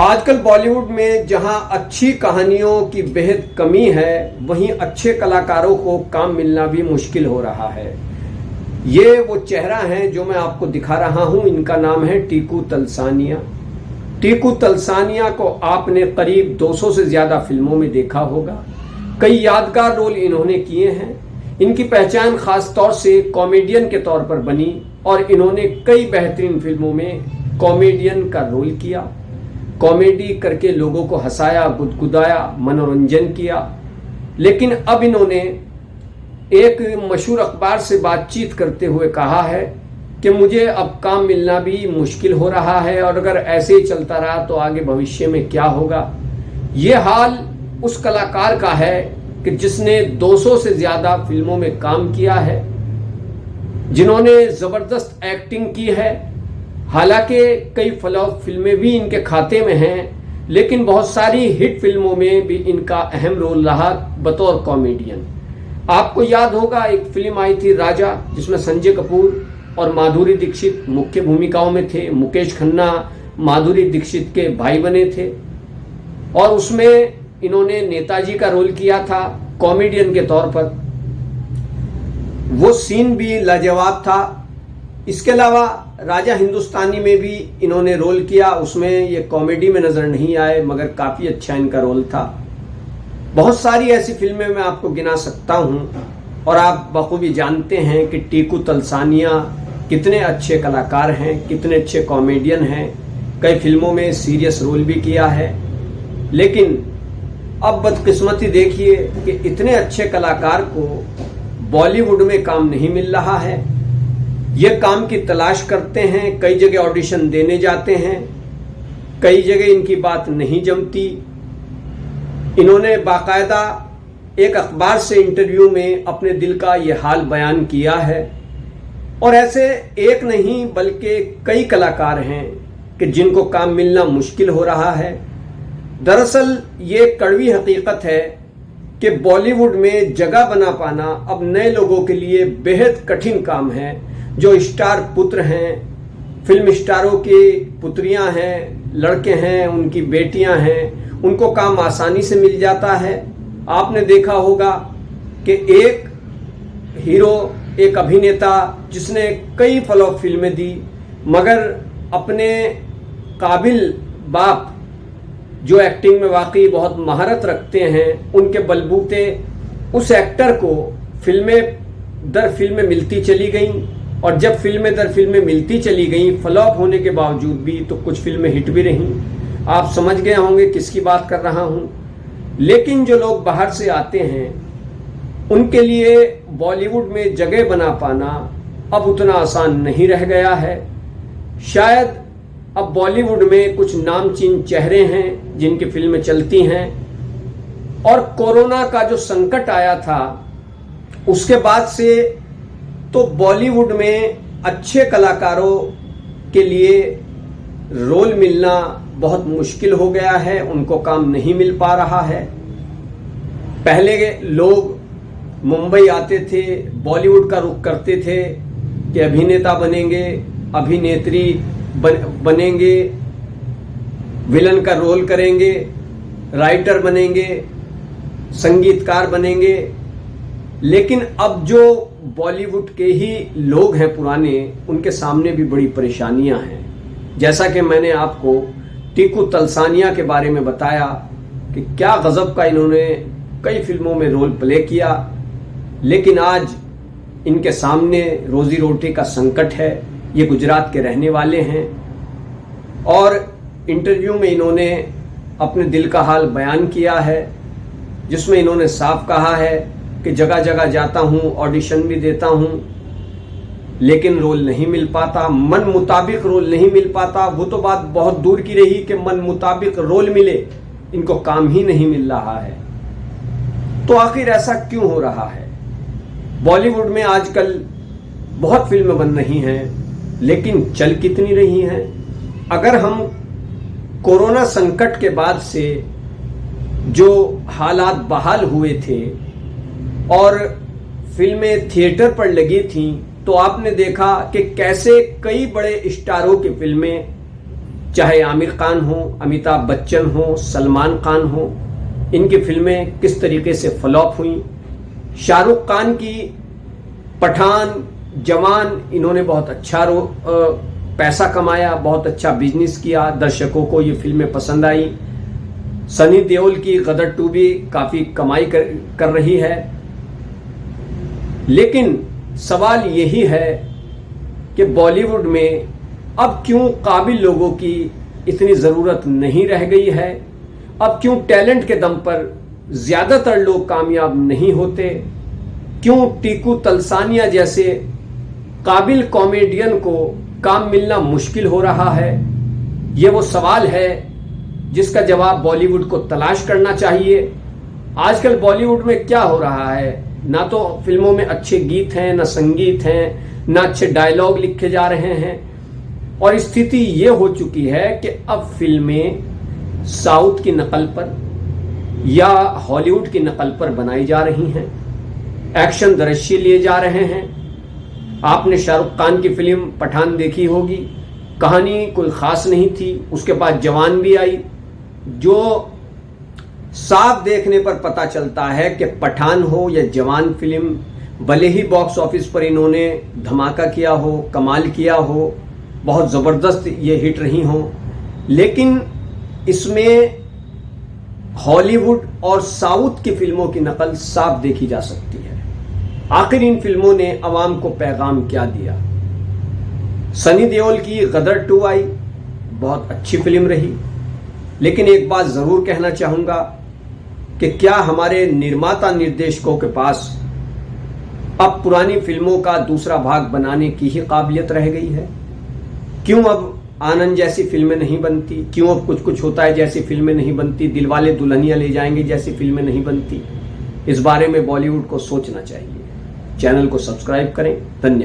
आजकल बॉलीवुड में जहां अच्छी कहानियों की बेहद कमी है, वहीं अच्छे कलाकारों को काम मिलना भी मुश्किल हो रहा है। ये वो चेहरा है जो मैं आपको दिखा रहा हूं। इनका नाम है टीकू तलसानिया। टीकू तलसानिया को आपने करीब 200 से ज्यादा फिल्मों में देखा होगा। कई यादगार रोल इन्होंने किए हैं। इनकी पहचान खास तौर से कॉमेडियन के तौर पर बनी और इन्होंने कई बेहतरीन फिल्मों में कॉमेडियन का रोल किया। कॉमेडी करके लोगों को हंसाया, गुदगुदाया, मनोरंजन किया। लेकिन अब इन्होंने एक मशहूर अखबार से बातचीत करते हुए कहा है कि मुझे अब काम मिलना भी मुश्किल हो रहा है और अगर ऐसे ही चलता रहा तो आगे भविष्य में क्या होगा। ये हाल उस कलाकार का है कि जिसने 200 से ज्यादा फिल्मों में काम किया है, जिन्होंने जबरदस्त एक्टिंग की है। हालांकि कई फ्लॉप फिल्में भी इनके खाते में हैं, लेकिन बहुत सारी हिट फिल्मों में भी इनका अहम रोल रहा बतौर कॉमेडियन। आपको याद होगा एक फिल्म आई थी राजा, जिसमें संजय कपूर और माधुरी दीक्षित मुख्य भूमिकाओं में थे। मुकेश खन्ना माधुरी दीक्षित के भाई बने थे और उसमें इन्होंने नेताजी का रोल किया था कॉमेडियन के तौर पर। वो सीन भी लाजवाब था। इसके अलावा राजा हिंदुस्तानी में भी इन्होंने रोल किया। उसमें ये कॉमेडी में नजर नहीं आए, मगर काफी अच्छा इनका रोल था। बहुत सारी ऐसी फिल्में मैं आपको गिना सकता हूं और आप बखूबी जानते हैं कि टीकू तलसानिया कितने अच्छे कलाकार हैं, कितने अच्छे कॉमेडियन हैं। कई फिल्मों में सीरियस रोल भी किया है। लेकिन अब बदकिस्मती देखिए कि इतने अच्छे कलाकार को बॉलीवुड में काम नहीं मिल रहा है। ये काम की तलाश करते हैं, कई जगह ऑडिशन देने जाते हैं, कई जगह इनकी बात नहीं जमती। इन्होंने बाकायदा एक अखबार से इंटरव्यू में अपने दिल का ये हाल बयान किया है। और ऐसे एक नहीं बल्कि कई कलाकार हैं कि जिनको काम मिलना मुश्किल हो रहा है। दरअसल ये कड़वी हकीकत है कि बॉलीवुड में जगह बना पाना अब नए लोगों के लिए बेहद कठिन काम है। जो स्टार पुत्र हैं, फिल्म स्टारों की पुत्रियां हैं, लड़के हैं, उनकी बेटियां हैं, उनको काम आसानी से मिल जाता है। आपने देखा होगा कि एक हीरो, एक अभिनेता जिसने कई फ्लॉप फिल्में दी, मगर अपने काबिल बाप जो एक्टिंग में वाकई बहुत महारत रखते हैं, उनके बलबूते उस एक्टर को फिल्में दर फिल्में मिलती चली गईं। और जब फिल्में दर फिल्में मिलती चली गईं, फ्लॉप होने के बावजूद भी, तो कुछ फिल्में हिट भी रहीं। आप समझ गए होंगे किसकी बात कर रहा हूं। लेकिन जो लोग बाहर से आते हैं, उनके लिए बॉलीवुड में जगह बना पाना अब उतना आसान नहीं रह गया है। शायद अब बॉलीवुड में कुछ नामचीन चेहरे हैं जिनकी फिल्में चलती हैं। और कोरोना का जो संकट आया था, उसके बाद से तो बॉलीवुड में अच्छे कलाकारों के लिए रोल मिलना बहुत मुश्किल हो गया है। उनको काम नहीं मिल पा रहा है। पहले लोग मुंबई आते थे, बॉलीवुड का रुख करते थे कि अभिनेता बनेंगे, अभिनेत्री बनेंगे, विलन का रोल करेंगे, राइटर बनेंगे, संगीतकार बनेंगे। लेकिन अब जो बॉलीवुड के ही लोग हैं पुराने, उनके सामने भी बड़ी परेशानियां हैं। जैसा कि मैंने आपको टीकू तलसानिया के बारे में बताया कि क्या गजब का इन्होंने कई फिल्मों में रोल प्ले किया, लेकिन आज इनके सामने रोजी रोटी का संकट है। ये गुजरात के रहने वाले हैं और इंटरव्यू में इन्होंने अपने दिल का हाल बयान किया है, जिसमें इन्होंने साफ कहा है कि जगह जगह जाता हूं, ऑडिशन भी देता हूं, लेकिन रोल नहीं मिल पाता, मन मुताबिक रोल नहीं मिल पाता। वो तो बात बहुत दूर की रही कि मन मुताबिक रोल मिले, इनको काम ही नहीं मिल रहा है। तो आखिर ऐसा क्यों हो रहा है? बॉलीवुड में आजकल बहुत फिल्में बन रही हैं, लेकिन चल कितनी रही हैं? अगर हम कोरोना संकट के बाद से जो हालात बहाल हुए थे और फिल्में थिएटर पर लगी थीं, तो आपने देखा कि कैसे कई बड़े स्टारों की फिल्में चाहे आमिर खान हो, अमिताभ बच्चन हो, सलमान खान हो, इनकी फिल्में किस तरीके से फ्लॉप हुई। शाहरुख खान की पठान, जवान, इन्होंने बहुत अच्छा पैसा कमाया, बहुत अच्छा बिजनेस किया, दर्शकों को ये फिल्में पसंद आई। सनी देओल की गदर 2 भी काफी कमाई कर रही है। लेकिन सवाल यही है कि बॉलीवुड में अब क्यों काबिल लोगों की इतनी जरूरत नहीं रह गई है। अब क्यों टैलेंट के दम पर ज्यादातर लोग कामयाब नहीं होते। क्यों टीकू तलसानिया जैसे काबिल कॉमेडियन को काम मिलना मुश्किल हो रहा है। यह वो सवाल है जिसका जवाब बॉलीवुड को तलाश करना चाहिए। आजकल बॉलीवुड में क्या हो रहा है, ना तो फिल्मों में अच्छे गीत हैं, ना संगीत हैं, ना अच्छे डायलॉग लिखे जा रहे हैं। और स्थिति ये हो चुकी है कि अब फिल्में साउथ की नकल पर या हॉलीवुड की नकल पर बनाई जा रही हैं। एक्शन दृश्य लिए जा रहे हैं। आपने शाहरुख खान की फिल्म पठान देखी होगी, कहानी कोई खास नहीं थी। उसके बाद जवान भी आई, जो साफ देखने पर पता चलता है कि पठान हो या जवान फिल्म, भले ही बॉक्स ऑफिस पर इन्होंने धमाका किया हो, कमाल किया हो, बहुत ज़बरदस्त ये हिट रही हो, लेकिन इसमें हॉलीवुड और साउथ की फिल्मों की नकल साफ देखी जा सकती है। आखिर इन फिल्मों ने अवाम को पैगाम क्या दिया। सनी देओल की गदर 2 आई, बहुत अच्छी फिल्म रही। लेकिन एक बात जरूर कहना चाहूंगा कि क्या हमारे निर्माता निर्देशकों के पास अब पुरानी फिल्मों का दूसरा भाग बनाने की ही काबिलियत रह गई है। क्यों अब आनंद जैसी फिल्में नहीं बनती, क्यों अब कुछ कुछ होता है जैसी फिल्में नहीं बनती, दिलवाले दुल्हनिया ले जाएंगे जैसी फिल्में नहीं बनती। इस बारे में बॉलीवुड को सोचना चाहिए। चैनल को सब्सक्राइब करें। धन्यवाद।